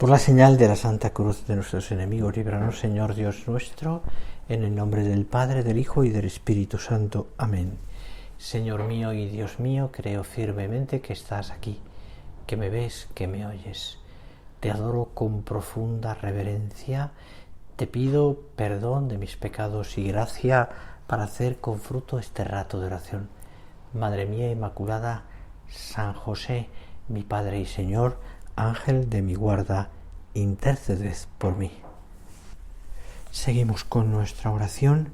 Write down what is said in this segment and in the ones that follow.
Por la señal de la Santa Cruz de nuestros enemigos, líbranos, Señor Dios nuestro, en el nombre del Padre, del Hijo y del Espíritu Santo. Amén. Señor mío y Dios mío, creo firmemente que estás aquí, que me ves, que me oyes. Te adoro con profunda reverencia, te pido perdón de mis pecados y gracia para hacer con fruto este rato de oración. Madre mía Inmaculada, San José, mi Padre y Señor, Ángel de mi guarda, interceded por mí. Seguimos con nuestra oración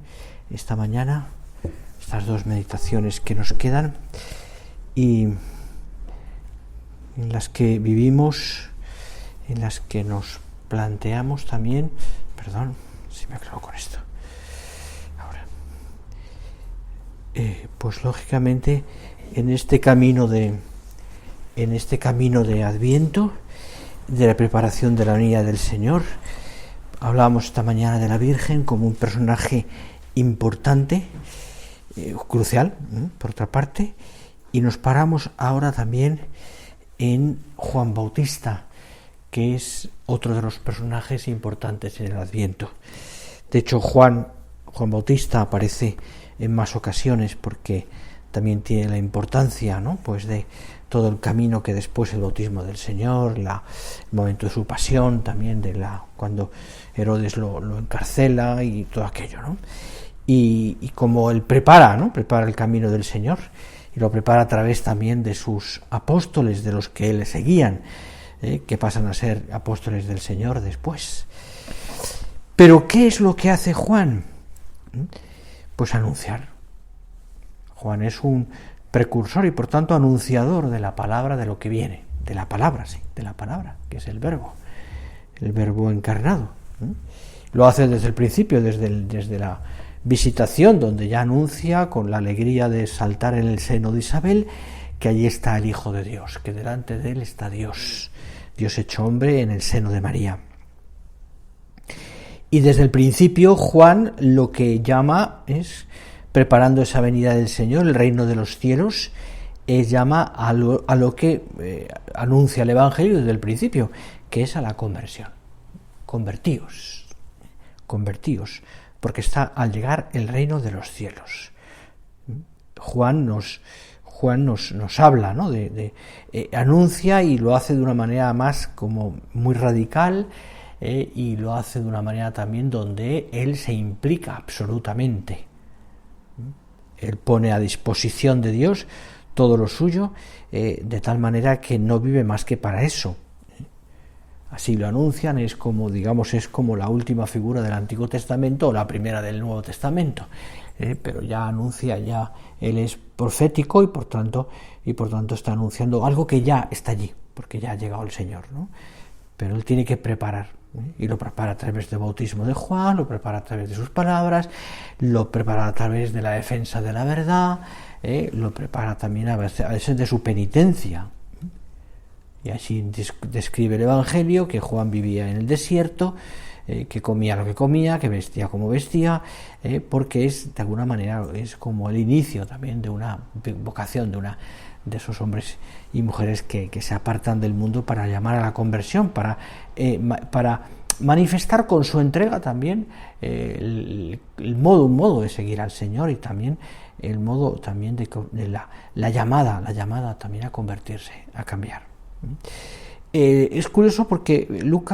esta mañana, estas dos meditaciones que nos quedan y en las que vivimos, en las que nos planteamos también, perdón, si me aclaro con esto, ahora, pues lógicamente en este camino de Adviento, de la preparación de la venida del Señor. Hablábamos esta mañana de la Virgen como un personaje importante, crucial, por otra parte, y nos paramos ahora también en Juan Bautista, que es otro de los personajes importantes en el Adviento. De hecho, Juan Bautista aparece en más ocasiones porque también tiene la importancia, ¿no?, pues de todo el camino que después el bautismo del Señor, el momento de su pasión, también cuando Herodes lo encarcela y todo aquello, ¿no? Y como él prepara el camino del Señor, y lo prepara a través también de sus apóstoles, de los que le seguían, que pasan a ser apóstoles del Señor después. Pero ¿qué es lo que hace Juan? Pues anunciar. Juan es un precursor y por tanto anunciador de la palabra, de lo que viene, de la palabra, que es el verbo encarnado. Lo hace desde el principio, desde la visitación, donde ya anuncia con la alegría de saltar en el seno de Isabel que allí está el Hijo de Dios, que delante de él está Dios hecho hombre en el seno de María. Y desde el principio Juan lo que llama es, preparando esa venida del Señor, el reino de los cielos, llama a lo que anuncia el Evangelio desde el principio, que es a la conversión. Convertíos, porque está al llegar el reino de los cielos. Juan nos habla, ¿no?, anuncia, y lo hace de una manera más como muy radical, y lo hace de una manera también donde él se implica absolutamente. Él pone a disposición de Dios todo lo suyo, de tal manera que no vive más que para eso. Así lo anuncian, es como la última figura del Antiguo Testamento o la primera del Nuevo Testamento, pero ya anuncia, él es profético y por tanto está anunciando algo que ya está allí, porque ya ha llegado el Señor, ¿no? Pero él tiene que preparar. Y lo prepara a través del bautismo de Juan, lo prepara a través de sus palabras, lo prepara a través de la defensa de la verdad, lo prepara también a veces de su penitencia. Y así describe el Evangelio que Juan vivía en el desierto, que comía lo que comía, que vestía como vestía, porque es de alguna manera es como el inicio también de una vocación de esos hombres y mujeres que se apartan del mundo para llamar a la conversión, para manifestar con su entrega también un modo de seguir al Señor, y también el modo también de la llamada también a convertirse, a cambiar. Es curioso porque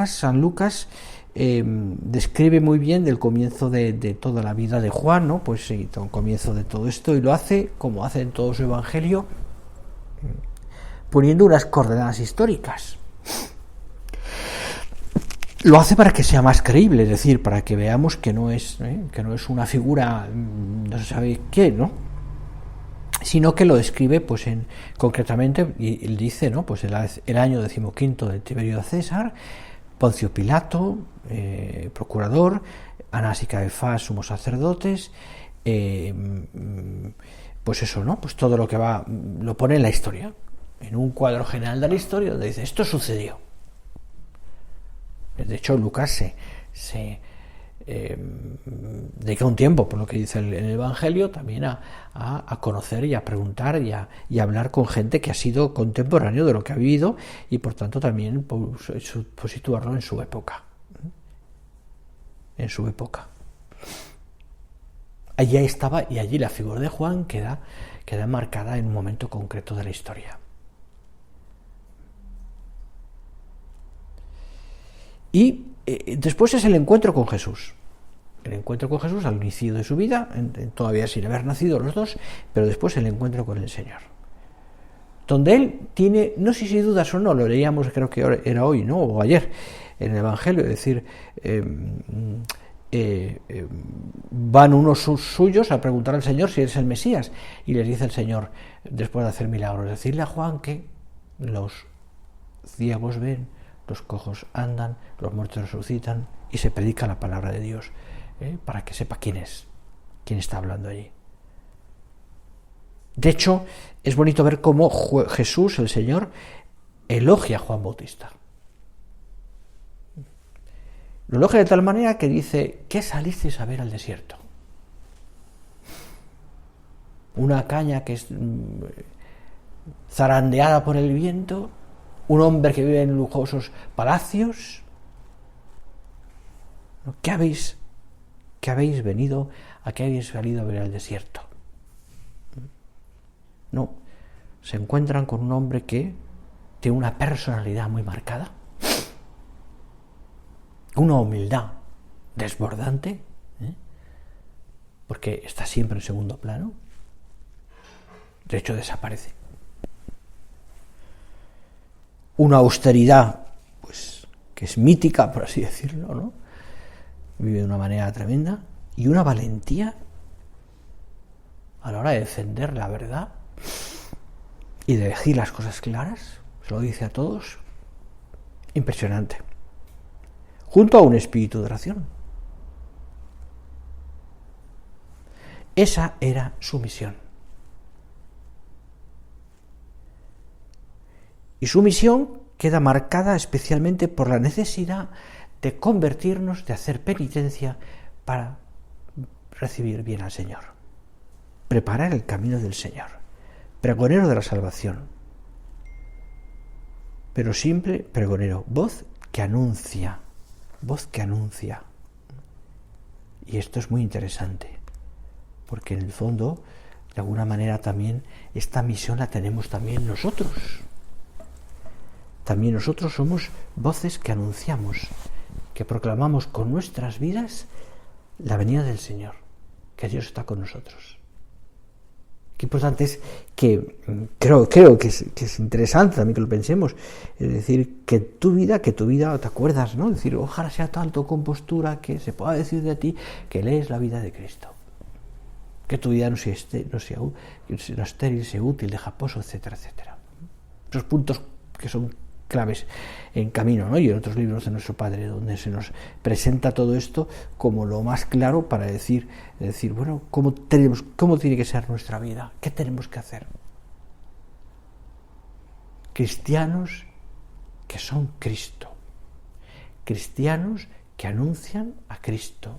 San Lucas describe muy bien del comienzo de toda la vida de Juan, ¿no? Pues sí, el comienzo de todo esto, y lo hace como hace en todo su Evangelio, poniendo unas coordenadas históricas. Lo hace para que sea más creíble, es decir, para que veamos que no es una figura no se sabe qué, ¿no?, sino que lo describe pues concretamente, y él dice, ¿no?, pues el año 15 de Tiberio César, Poncio Pilato, procurador, Anás y Caifás, sumos sacerdotes, pues eso, ¿no?, pues todo lo que lo pone en la historia, en un cuadro general de la historia, donde dice, esto sucedió. De hecho, Lucas dedica un tiempo, por lo que dice el Evangelio, también a conocer y a preguntar y a hablar con gente que ha sido contemporáneo de lo que ha vivido y por tanto también pues situarlo en su época. En su época. Allí estaba, y allí la figura de Juan queda marcada en un momento concreto de la historia. Y después es el encuentro con Jesús. El encuentro con Jesús al inicio de su vida, todavía sin haber nacido los dos, pero después el encuentro con el Señor. Donde él tiene, no sé si dudas o no, lo leíamos creo que era hoy, ¿no? O ayer, en el Evangelio, es decir, van unos suyos a preguntar al Señor si es el Mesías, y les dice el Señor, después de hacer milagros, decirle a Juan que los ciegos ven, los cojos andan, los muertos resucitan, y se predica la palabra de Dios, para que sepa quién está hablando allí. De hecho, es bonito ver cómo Jesús, el Señor, elogia a Juan Bautista. Lo elogia de tal manera que dice, ¿qué salisteis a ver al desierto? Una caña que es zarandeada por el viento, un hombre que vive en lujosos palacios. ¿Qué habéis venido? ¿A qué habéis salido a ver al desierto? No, se encuentran con un hombre que tiene una personalidad muy marcada, una humildad desbordante, porque está siempre en segundo plano, de hecho desaparece. Una austeridad, pues, que es mítica, por así decirlo, ¿no? Vive de una manera tremenda, y una valentía a la hora de defender la verdad y de decir las cosas claras, se lo dice a todos, impresionante, junto a un espíritu de oración. Esa era su misión. Y su misión queda marcada especialmente por la necesidad de convertirnos, de hacer penitencia para recibir bien al Señor. Preparar el camino del Señor. Pregonero de la salvación. Pero siempre pregonero. Voz que anuncia. Voz que anuncia. Y esto es muy interesante. Porque en el fondo, de alguna manera también, esta misión la tenemos también nosotros. También nosotros somos voces que anunciamos, que proclamamos con nuestras vidas la venida del Señor, que Dios está con nosotros. Qué importante es que, creo que es interesante también que lo pensemos, es decir, que tu vida, te acuerdas, ¿no? Es decir, ojalá sea tal tu compostura que se pueda decir de ti que lees la vida de Cristo. Que tu vida no sea estéril, sea útil, deja pozo, etcétera, etcétera. Esos puntos que son claves en Camino, ¿no? Y en otros libros de nuestro Padre, donde se nos presenta todo esto como lo más claro para decir, bueno, ¿cómo tiene que ser nuestra vida? ¿Qué tenemos que hacer? Cristianos que son Cristo. Cristianos que anuncian a Cristo.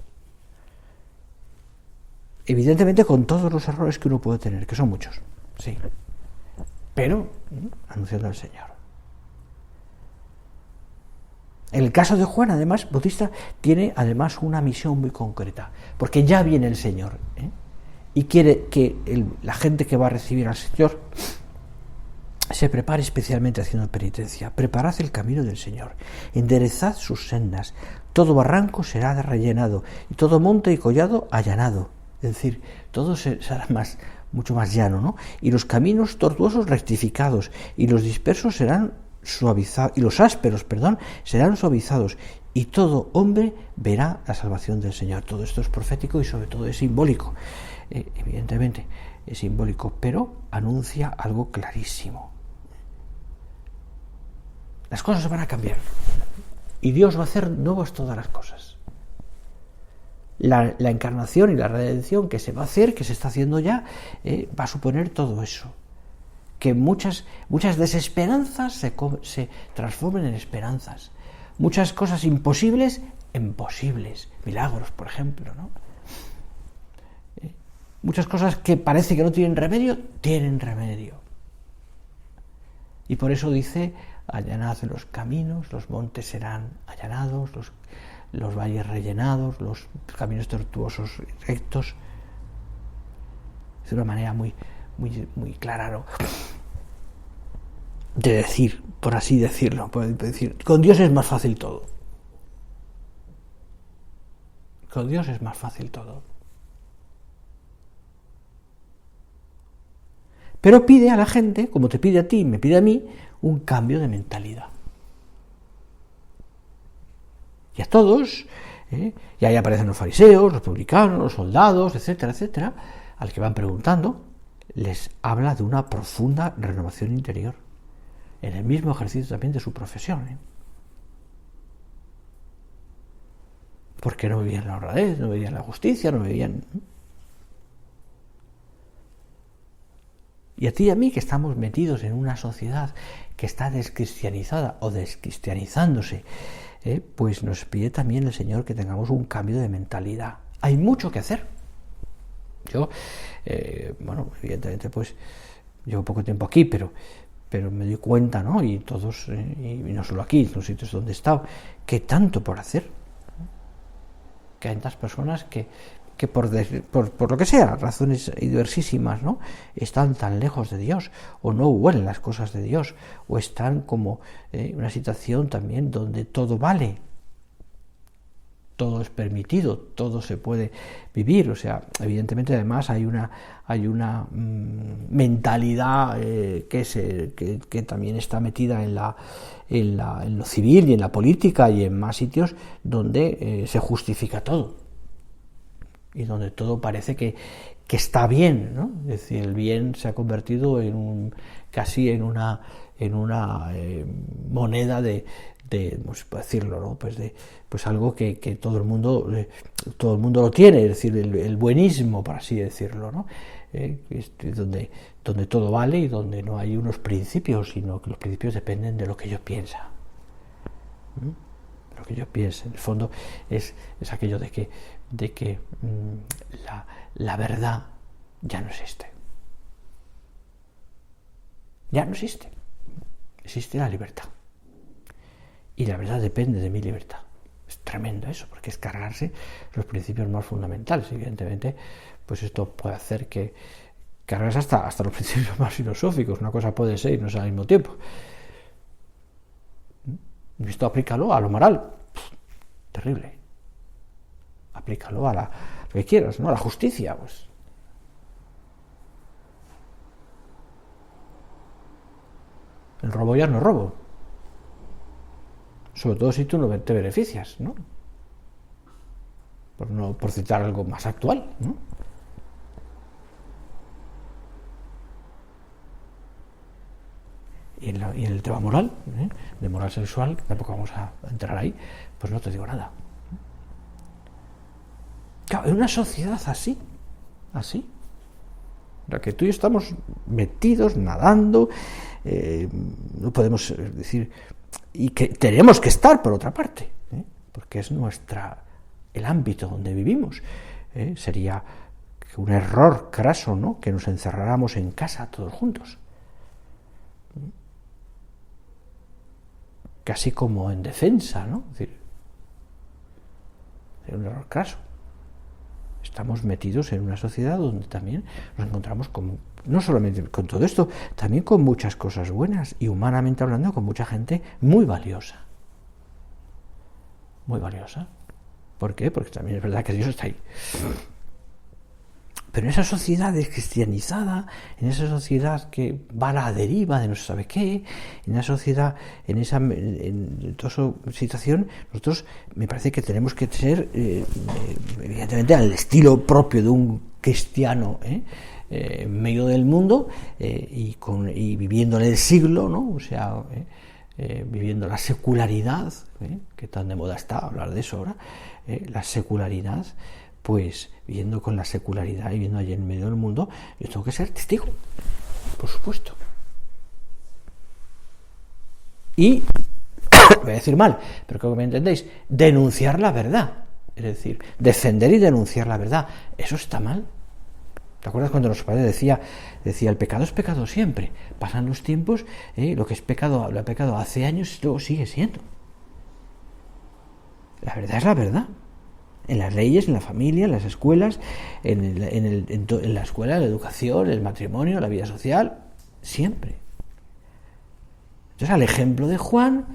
Evidentemente con todos los errores que uno puede tener, que son muchos, sí, pero anunciando al Señor. En el caso de Juan, además, Bautista tiene además una misión muy concreta, porque ya viene el Señor, y quiere que la gente que va a recibir al Señor se prepare especialmente haciendo penitencia. Preparad el camino del Señor, enderezad sus sendas, todo barranco será rellenado, y todo monte y collado allanado. Es decir, todo será mucho más llano, ¿no? Y los caminos tortuosos rectificados, y los dispersos serán suavizados, y los ásperos, serán suavizados, y todo hombre verá la salvación del Señor. Todo esto es profético y sobre todo es simbólico. Evidentemente es simbólico, pero anuncia algo clarísimo. Las cosas van a cambiar y Dios va a hacer nuevas todas las cosas. La encarnación y la redención que se va a hacer, que se está haciendo ya, va a suponer todo eso. Que muchas desesperanzas se transformen en esperanzas. muchas cosas imposibles en posibles. Milagros, por ejemplo, ¿no? Muchas cosas que parece que no tienen remedio, tienen remedio. Y por eso dice, allanad los caminos, los montes serán allanados, los valles rellenados, los caminos tortuosos rectos. Es una manera muy clara, ¿no?, de decir, por así decirlo, con Dios es más fácil todo. Con Dios es más fácil todo. Pero pide a la gente, como te pide a ti, me pide a mí, un cambio de mentalidad. Y a todos, y ahí aparecen los fariseos, los publicanos, los soldados, etcétera, etcétera, al que van preguntando, les habla de una profunda renovación interior, en el mismo ejercicio también de su profesión. Porque no vivían la honradez, no vivían la justicia, no vivían... Y a ti y a mí, que estamos metidos en una sociedad que está descristianizada o descristianizándose, pues nos pide también el Señor que tengamos un cambio de mentalidad. Hay mucho que hacer. Yo, evidentemente, pues llevo poco tiempo aquí, pero me doy cuenta, ¿no? Y todos, y no solo aquí, en los sitios donde he estado, que tanto por hacer. Que hay tantas personas que por lo que sea, razones diversísimas, ¿no?, están tan lejos de Dios, o no huelen las cosas de Dios, o están como en una situación también donde todo vale, todo es permitido, todo se puede vivir. O sea, evidentemente además hay una mentalidad que también está metida en lo civil y en la política y en más sitios donde se justifica todo. Y donde todo parece que está bien, ¿no? Es decir, el bien se ha convertido casi en una moneda de pues puedo decirlo, ¿no? Pues algo que todo el mundo lo tiene, es decir, el buenismo, por así decirlo, ¿no? Donde todo vale y donde no hay unos principios, sino que los principios dependen de lo que yo piensa. Lo que yo pienso, en el fondo, es aquello de que la verdad ya no existe. Ya no existe. Existe la libertad. Y la verdad depende de mi libertad. Es tremendo eso, porque es cargarse los principios más fundamentales. Evidentemente, pues esto puede hacer que cargarse hasta los principios más filosóficos. Una cosa puede ser y no ser al mismo tiempo. Esto aplícalo a lo moral. Terrible. Aplícalo a lo que quieras, ¿no? A la justicia, pues. El robo ya no es robo. Sobre todo si tú no te beneficias, ¿no? Por citar algo más actual, ¿no? Y en el tema moral, de moral sexual, tampoco vamos a entrar ahí, pues no te digo nada. Claro, en una sociedad así, en la que tú y yo estamos metidos, nadando, no podemos decir, y que tenemos que estar por otra parte, porque es el ámbito donde vivimos. Sería un error craso, ¿no?, que nos encerráramos en casa todos juntos. Casi como en defensa, ¿no? Es decir, es un error craso. Estamos metidos en una sociedad donde también nos encontramos no solamente con todo esto, también con muchas cosas buenas y, humanamente hablando, con mucha gente muy valiosa. Muy valiosa. ¿Por qué? Porque también es verdad que Dios está ahí. Pero en esa sociedad descristianizada, en esa sociedad que va a la deriva de no se sabe qué, en esa sociedad, en toda esa situación, nosotros me parece que tenemos que ser, evidentemente, al estilo propio de un cristiano, en medio del mundo, y viviendo en el siglo, ¿no? O sea, viviendo la secularidad, que tan de moda está hablar de eso ahora, la secularidad. Pues viviendo con la secularidad y viviendo allí en medio del mundo, yo tengo que ser testigo, por supuesto. Y voy a decir mal, pero creo que me entendéis, denunciar la verdad, es decir, defender y denunciar la verdad, eso está mal. ¿Te acuerdas cuando nuestro padre decía, el pecado es pecado siempre? Pasan los tiempos, lo que es pecado, lo ha pecado hace años, luego sigue siendo. La verdad es la verdad. En las leyes, en la familia, en las escuelas, en la escuela, la educación, el matrimonio, la vida social, siempre. Entonces, al ejemplo de Juan,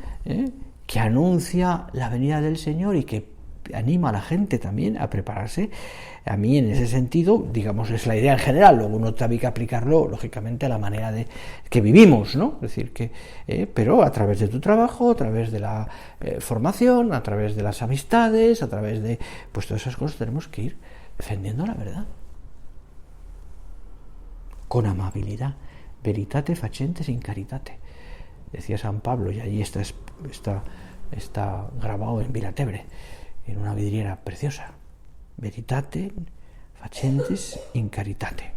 que anuncia la venida del Señor y que anima a la gente también a prepararse, a mí en ese sentido, digamos, es la idea en general, luego uno tiene que aplicarlo, lógicamente, a la manera de que vivimos, ¿no? Es decir, que, pero a través de tu trabajo, a través de la formación, a través de las amistades, a través de, pues todas esas cosas tenemos que ir defendiendo la verdad. Con amabilidad. Veritate facentes in caritate. Decía San Pablo, y allí está grabado en Vilatebre, en una vidriera preciosa. Veritate facentes in caritate.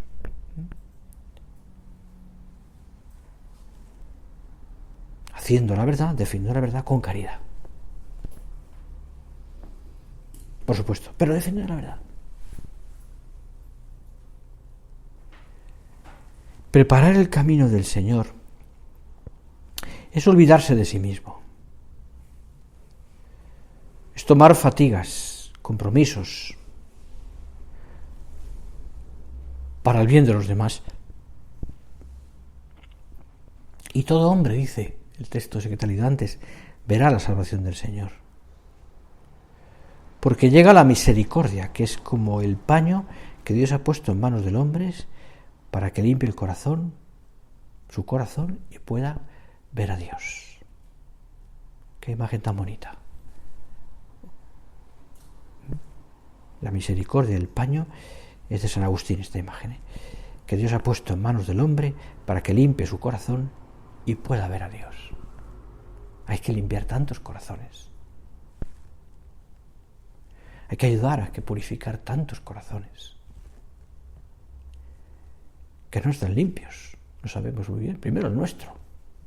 Haciendo la verdad, defendiendo la verdad con caridad. Por supuesto, pero defendiendo la verdad. Preparar el camino del Señor es olvidarse de sí mismo. Es tomar fatigas, compromisos, para el bien de los demás. Y todo hombre, dice el texto ese que te he leído antes, verá la salvación del Señor. Porque llega la misericordia, que es como el paño que Dios ha puesto en manos del hombre para que limpie el corazón, su corazón, y pueda ver a Dios. Qué imagen tan bonita. La misericordia, el paño, es de San Agustín esta imagen, que Dios ha puesto en manos del hombre para que limpie su corazón y pueda ver a Dios. Hay que limpiar tantos corazones. Hay que ayudar a que purificar tantos corazones que no están limpios. Lo sabemos muy bien. Primero el nuestro,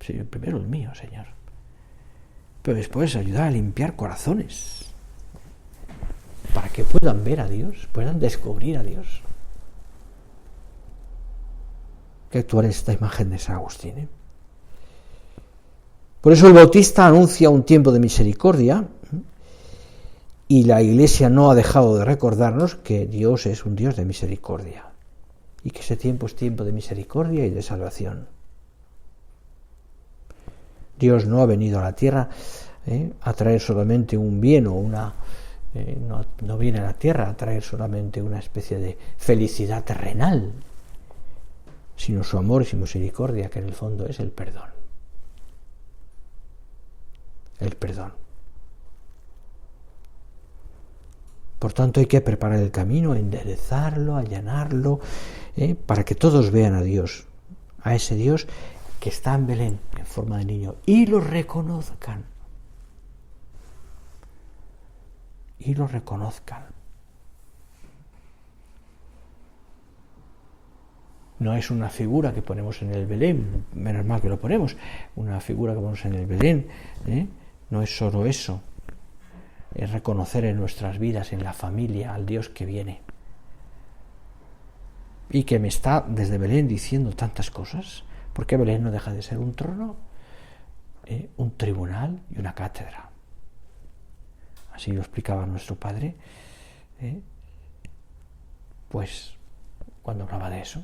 sí, primero el mío, Señor. Pero después ayudar a limpiar corazones para que puedan ver a Dios, puedan descubrir a Dios. Que actuar esta imagen de San Agustín. Por eso el Bautista anuncia un tiempo de misericordia, y la Iglesia no ha dejado de recordarnos que Dios es un Dios de misericordia y que ese tiempo es tiempo de misericordia y de salvación. Dios no ha venido a la tierra a traer solamente un bien o una... no viene a la tierra a traer solamente una especie de felicidad terrenal, sino su amor y su misericordia, que en el fondo es el perdón. El perdón. Por tanto, hay que preparar el camino, enderezarlo, allanarlo, para que todos vean a Dios, a ese Dios que está en Belén en forma de niño, y lo reconozcan. Y lo reconozcan. No es una figura que ponemos en el Belén, menos mal que lo ponemos, una figura que ponemos en el Belén, no es solo eso. Es reconocer en nuestras vidas, en la familia, al Dios que viene. Y que me está desde Belén diciendo tantas cosas, porque Belén no deja de ser un trono, un tribunal y una cátedra. Así lo explicaba nuestro padre, pues cuando hablaba de eso.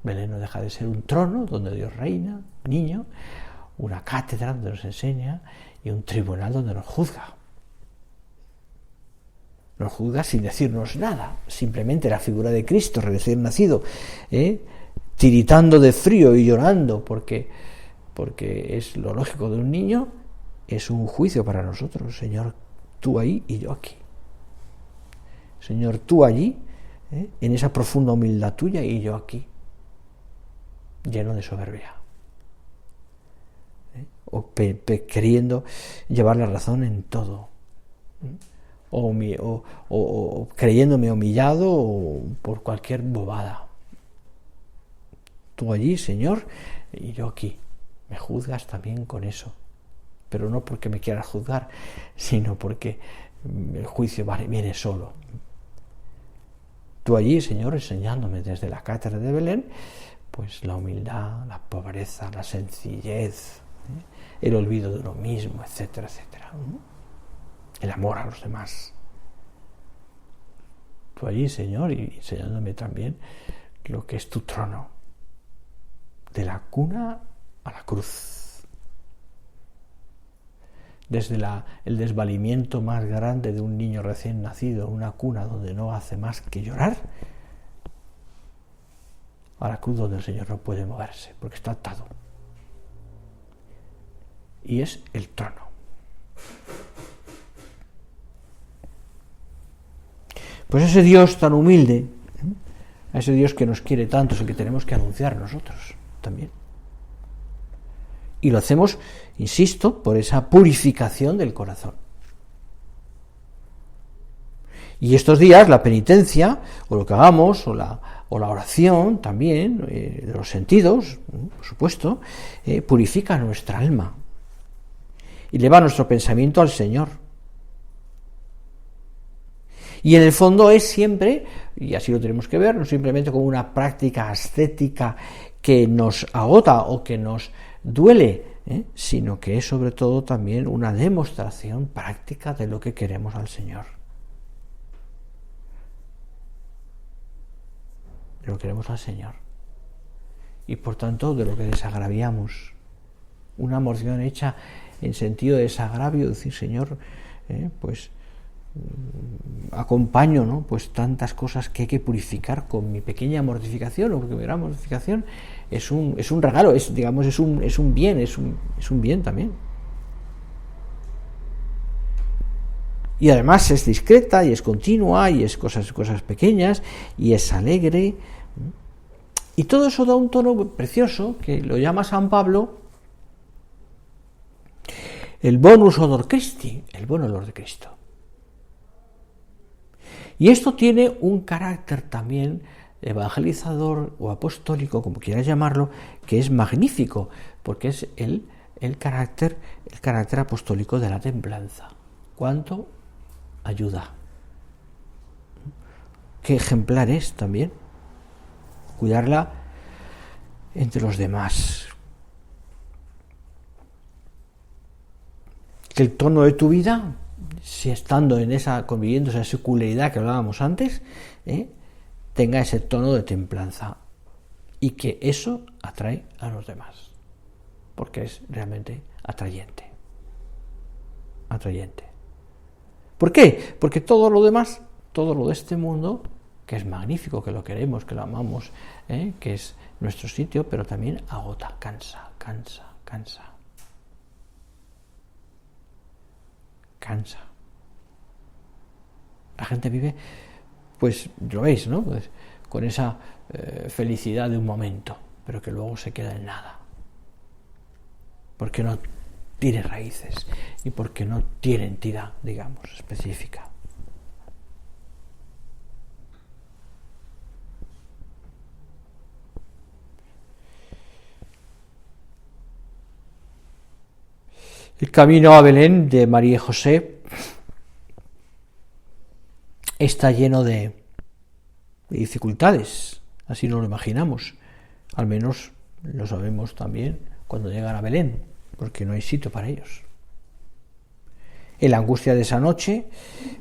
Belén no deja de ser un trono donde Dios reina, niño, una cátedra donde nos enseña y un tribunal donde nos juzga. Nos juzga sin decirnos nada, simplemente la figura de Cristo recién nacido, tiritando de frío y llorando porque es lo lógico de un niño, es un juicio para nosotros. Señor, tú ahí y yo aquí. Señor, tú allí, en esa profunda humildad tuya, y yo aquí, lleno de soberbia, o queriendo llevar la razón en todo. O creyéndome humillado por cualquier bobada. Tú allí, Señor, y yo aquí. Me juzgas también con eso. pero no porque me quieras juzgar, sino porque el juicio viene solo. Tú allí, Señor, enseñándome desde la cátedra de Belén, pues la humildad, la pobreza, la sencillez, el olvido de uno mismo, etcétera, etcétera. El amor a los demás. Tú allí, Señor, y enseñándome también lo que es tu trono, de la cuna a la cruz. Desde el desvalimiento más grande de un niño recién nacido, una cuna donde no hace más que llorar, a la cruz donde el Señor no puede moverse, porque está atado. Y es el trono. Pues ese Dios tan humilde, a ese Dios que nos quiere tanto, es el que tenemos que anunciar nosotros también. Y lo hacemos, insisto, por esa purificación del corazón. Y estos días la penitencia, o lo que hagamos, o la oración también, de los sentidos, por supuesto, purifica nuestra alma y eleva nuestro pensamiento al Señor. Y en el fondo es siempre, y así lo tenemos que ver, no simplemente como una práctica ascética que nos agota o que nos duele, sino que es sobre todo también una demostración práctica de lo que queremos al Señor. De lo que queremos al Señor. Y por tanto de lo que desagraviamos. Una morción hecha en sentido de desagravio, decir, Señor, pues acompaño, ¿no?, pues tantas cosas que hay que purificar con mi pequeña mortificación, o porque mi gran mortificación es un regalo, es un bien también. Y además es discreta y es continua y es cosas pequeñas y es alegre. Y todo eso da un tono precioso que lo llama San Pablo el bonus odor Christi, el buen olor de Cristo. Y esto tiene un carácter también evangelizador o apostólico, como quieras llamarlo, que es magnífico, porque es el carácter apostólico de la templanza. ¿Cuánto ayuda? Qué ejemplar es también cuidarla entre los demás. Que el tono de tu vida, si estando conviviendo esa secularidad que hablábamos antes, tenga ese tono de templanza y que eso atrae a los demás, porque es realmente atrayente. ¿Por qué? Porque todo lo demás, todo lo de este mundo, que es magnífico, que lo queremos, que lo amamos, que es nuestro sitio, pero también agota, cansa. La gente vive, pues lo veis, ¿no?, pues, con esa felicidad de un momento, pero que luego se queda en nada, porque no tiene raíces y porque no tiene entidad, digamos, específica. El camino a Belén de María y José está lleno de dificultades, así nos lo imaginamos, al menos lo sabemos también cuando llegan a Belén, porque no hay sitio para ellos. En la angustia de esa noche,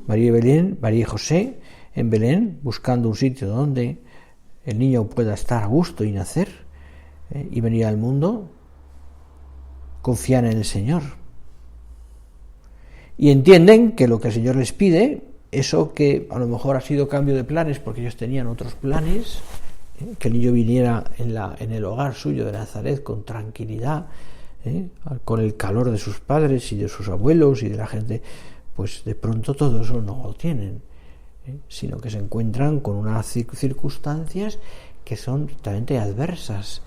María y José en Belén, buscando un sitio donde el niño pueda estar a gusto y nacer y venir al mundo, confían en el Señor. Y entienden que lo que el Señor les pide, eso que a lo mejor ha sido cambio de planes porque ellos tenían otros planes, que el niño viniera en el hogar suyo de Nazaret con tranquilidad, con el calor de sus padres y de sus abuelos y de la gente, pues de pronto todo eso no lo tienen, sino que se encuentran con unas circunstancias que son totalmente adversas,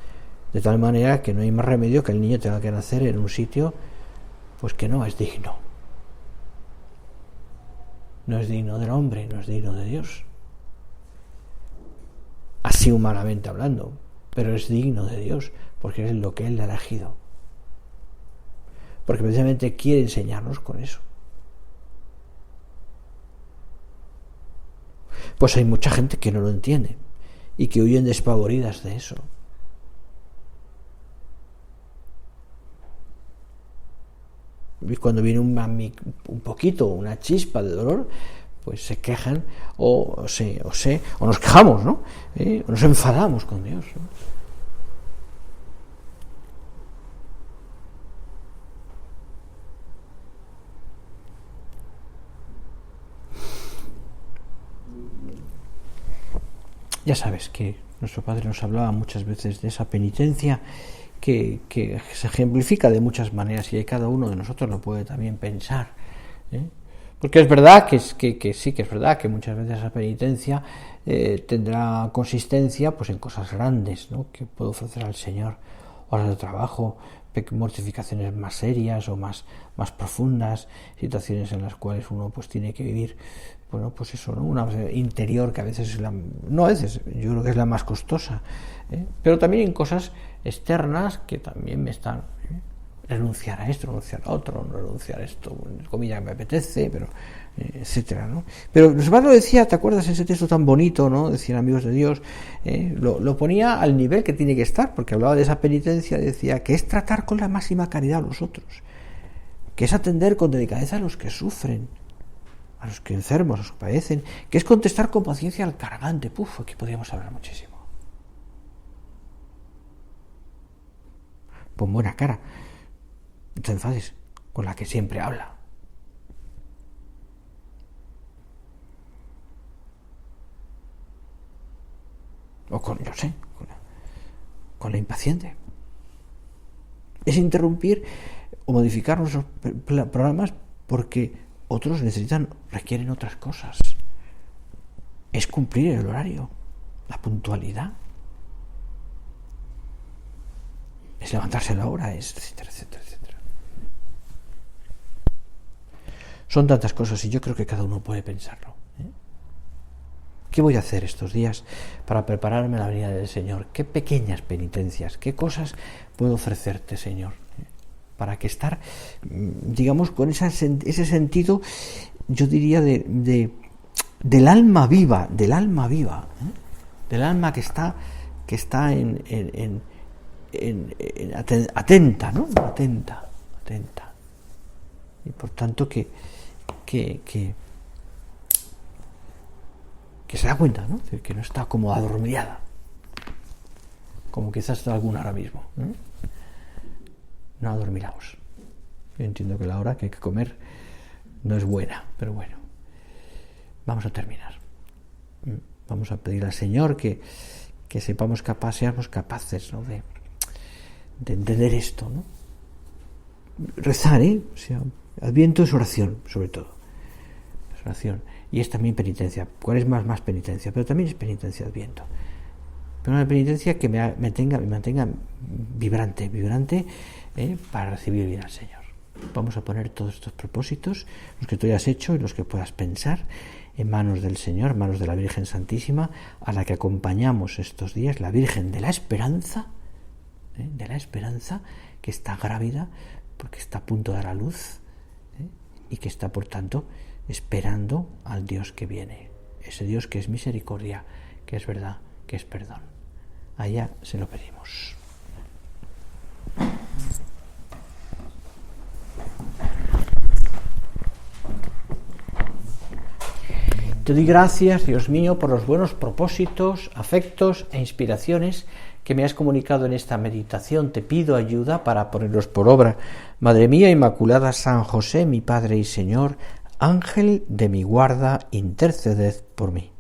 de tal manera que no hay más remedio que el niño tenga que nacer en un sitio pues que no es digno. No es digno del hombre, no es digno de Dios. Así humanamente hablando, pero es digno de Dios, porque es lo que Él ha elegido. porque precisamente quiere enseñarnos con eso. Pues hay mucha gente que no lo entiende y que huyen despavoridas de eso. Y cuando viene un poquito, una chispa de dolor, pues se quejan o nos quejamos, ¿no? O nos enfadamos con Dios, ¿no? Ya sabes que nuestro Padre nos hablaba muchas veces de esa penitencia que se ejemplifica de muchas maneras y cada uno de nosotros lo puede también pensar, ¿eh? Porque es verdad que sí, que es verdad que muchas veces esa penitencia tendrá consistencia pues en cosas grandes, ¿no? Que puede ofrecer al Señor, horas de trabajo, mortificaciones más serias o más profundas, situaciones en las cuales uno pues tiene que vivir, bueno, pues eso, ¿no? Una interior que a veces yo creo que es la más costosa, pero también en cosas externas que también me están, renunciar a esto, renunciar a otro, no renunciar a esto, comida que me apetece, pero etcétera, ¿no? Pero nuestro Padre lo decía, ¿te acuerdas ese texto tan bonito, ¿no? Decían amigos de Dios, lo ponía al nivel que tiene que estar, porque hablaba de esa penitencia, decía que es tratar con la máxima caridad a los otros, que es atender con delicadeza a los que sufren, a los que enfermos, a los que padecen, que es contestar con paciencia al cargante. Aquí podríamos hablar muchísimo. Pon buena cara, no te enfades con la que siempre habla. O con la impaciente. Es interrumpir o modificar nuestros programas porque otros requieren otras cosas. Es cumplir el horario, la puntualidad. Es levantarse a la hora, etcétera, etcétera, etcétera. Son tantas cosas y yo creo que cada uno puede pensarlo. ¿Qué voy a hacer estos días para prepararme a la venida del Señor? ¿Qué pequeñas penitencias, qué cosas puedo ofrecerte, Señor? Para que estar, digamos, con ese sentido, yo diría, del alma viva, del alma que está atenta, ¿no? Atenta. Y por tanto que se da cuenta, ¿no? Que no está como adormilada, como quizás está alguna ahora mismo, ¿eh? No adormilaos. Yo entiendo que la hora que hay que comer no es buena, pero bueno, vamos a terminar. Vamos a pedir al Señor que seamos capaces, ¿no? de entender esto, ¿no? Rezar, o sea, Adviento es oración, sobre todo. Es oración. Y es también penitencia. ¿Cuál es más penitencia? Pero también es penitencia Adviento. Pero una penitencia que me mantenga vibrante, para recibir bien al Señor. Vamos a poner todos estos propósitos, los que tú hayas hecho y los que puedas pensar, en manos del Señor, en manos de la Virgen Santísima, a la que acompañamos estos días, la Virgen de la Esperanza, que está grávida porque está a punto de dar a luz, y que está, por tanto, esperando al Dios que viene, ese Dios que es misericordia, que es verdad, que es perdón. Allá se lo pedimos. Te doy gracias, Dios mío, por los buenos propósitos, afectos e inspiraciones que me has comunicado en esta meditación. Te pido ayuda para ponerlos por obra. Madre mía Inmaculada, San José, mi Padre y Señor, Ángel de mi guarda, interceded por mí.